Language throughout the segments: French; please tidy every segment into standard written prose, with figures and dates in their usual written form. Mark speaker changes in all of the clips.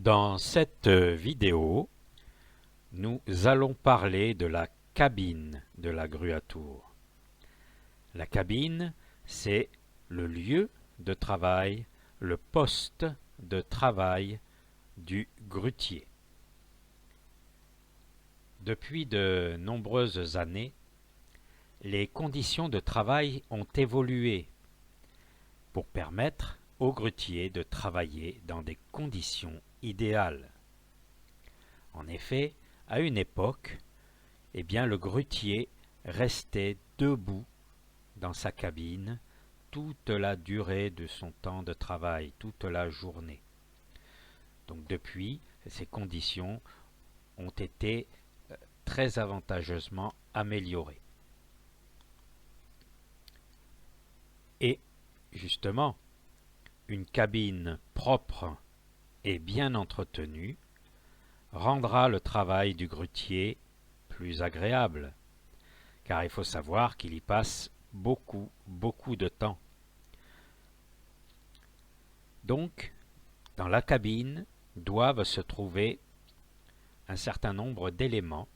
Speaker 1: Dans cette vidéo, nous allons parler de la cabine de la grue à tour. La cabine, c'est le lieu de travail, le poste de travail du grutier. Depuis de nombreuses années, les conditions de travail ont évolué pour permettre aux grutiers de travailler dans des conditions idéales. En effet, à une époque, le grutier restait debout dans sa cabine toute la durée de son temps de travail, toute la journée. Donc depuis, ces conditions ont été très avantageusement améliorées. Et justement, une cabine propre et bien entretenue rendra le travail du grutier plus agréable, car il faut savoir qu'il y passe beaucoup de temps. Donc, dans la cabine doivent se trouver un certain nombre d'éléments,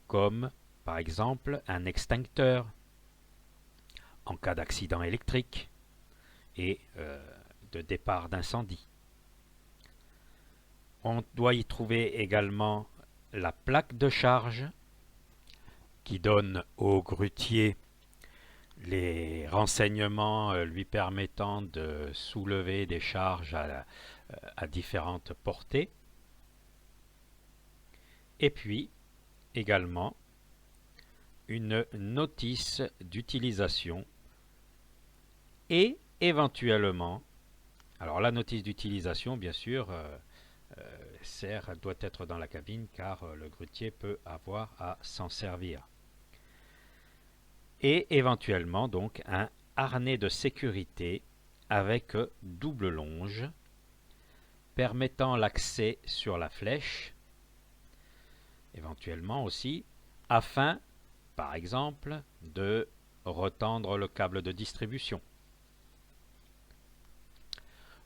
Speaker 1: comme par exemple un extincteur en cas d'accident électrique et de départ d'incendie. On doit y trouver également la plaque de charge qui donne au grutier les renseignements lui permettant de soulever des charges à différentes portées. Et puis également une notice d'utilisation et éventuellement, alors la notice d'utilisation bien sûr doit être dans la cabine car le grutier peut avoir à s'en servir. Et éventuellement donc un harnais de sécurité avec double longe permettant l'accès sur la flèche, éventuellement aussi, afin, par exemple, de retendre le câble de distribution.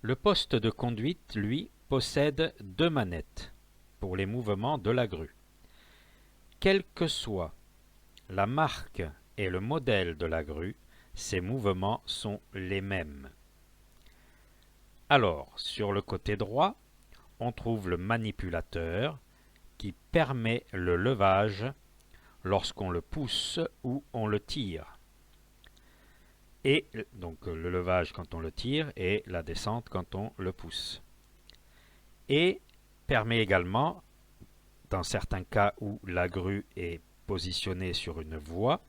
Speaker 1: Le poste de conduite, lui, possède deux manettes pour les mouvements de la grue. Quelle que soit la marque et le modèle de la grue, ces mouvements sont les mêmes. Alors, sur le côté droit, on trouve le manipulateur qui permet le levage lorsqu'on le pousse ou on le tire. Et donc le levage quand on le tire et la descente quand on le pousse. Et permet également, dans certains cas où la grue est positionnée sur une voie,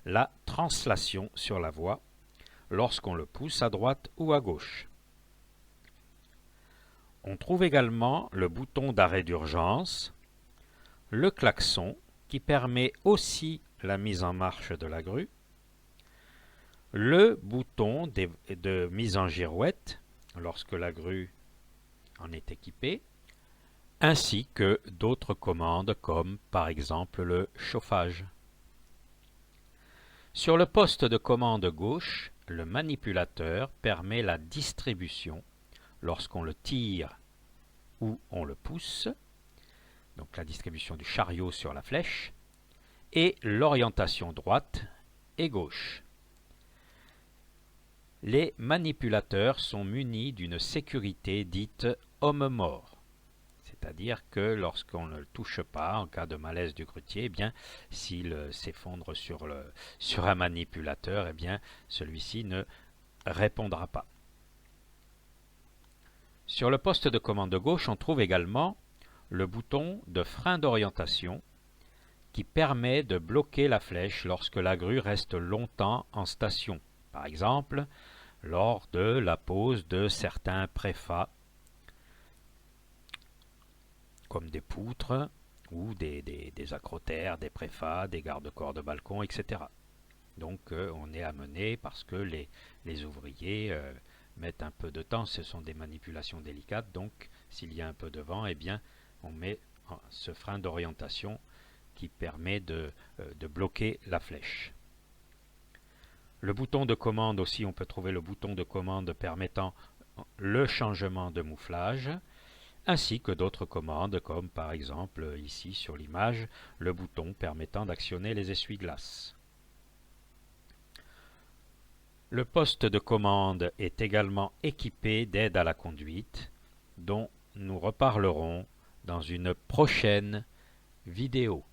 Speaker 1: la translation sur la voie lorsqu'on le pousse à droite ou à gauche. On trouve également le bouton d'arrêt d'urgence, le klaxon qui permet aussi la mise en marche de la grue, le bouton de mise en girouette lorsque la grue en est équipée, ainsi que d'autres commandes comme par exemple le chauffage. Sur le poste de commande gauche, le manipulateur permet la distribution lorsqu'on le tire ou on le pousse, donc la distribution du chariot sur la flèche, et l'orientation droite et gauche. Les manipulateurs sont munis d'une sécurité dite homme-mort. C'est-à-dire que lorsqu'on ne le touche pas, en cas de malaise du grutier, s'il s'effondre sur un manipulateur, celui-ci ne répondra pas. Sur le poste de commande de gauche, on trouve également le bouton de frein d'orientation qui permet de bloquer la flèche lorsque la grue reste longtemps en station. Par exemple, lors de la pose de certains préfats comme des poutres ou des accrotaires, des préfats, des garde-corps de balcon, etc. Donc on est amené, parce que les ouvriers mettent un peu de temps, ce sont des manipulations délicates, donc s'il y a un peu de vent, on met ce frein d'orientation qui permet de bloquer la flèche. Le bouton de commande aussi, on peut trouver le bouton de commande permettant le changement de mouflage, ainsi que d'autres commandes comme par exemple ici sur l'image, le bouton permettant d'actionner les essuie-glaces. Le poste de commande est également équipé d'aides à la conduite, dont nous reparlerons dans une prochaine vidéo.